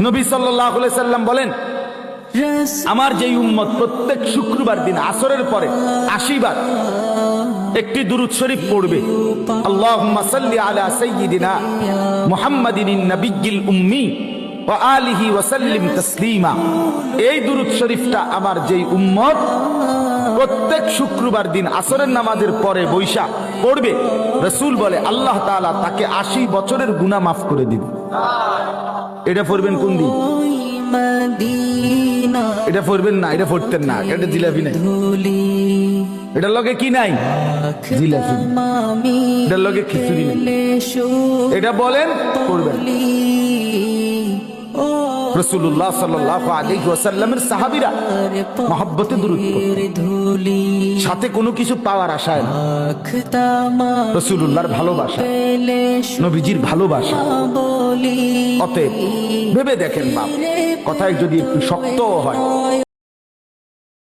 নবী সাল্লাল্লাহু আলাইহি সাল্লাম বলেন, আমার যেই উম্মত প্রত্যেক শুক্রবার দিন আসরের পরে 80 বার একটি দুরূদ শরীফ পড়বে, আল্লাহুম্মা সাল্লি আলা সাইয়্যিদিনা মুহাম্মাদিন নাবিয়্যিল উম্মি ওয়া আলিহি ওয়া সাল্লিম তাসলিমা, এই দুরূদ শরীফটা আমার যেই উম্মত প্রত্যেক শুক্রবার দিন আসরের নামাজের পরে বৈশা পড়বে, রাসূল বলে আল্লাহ তাআলা তাকে 80 বছরের গুনাহ মাফ করে দিবে। এটা পড়বেন কোন দিন? এটা পড়বেন না, এটা পড়তেন না, এটা জিলাপি নাই, এটার লগে কি নাই? জিলাপি। এটার লগে খিচুড়ি নাই। এটা বলেন পড়বেন। রাসূলুল্লাহ সাল্লাল্লাহু আলাইহি ওয়াসাল্লামের সাহাবীরা মহব্বতে দুরূদ পড়তেন, সাথে কোনো কিছু পাওয়ার আশায় না। রাসূলুল্লাহর ভালোবাসা, নবীজির ভালোবাসা। অতএব ভেবে দেখেন বাপ, কথায় যদি একটু শক্ত হয়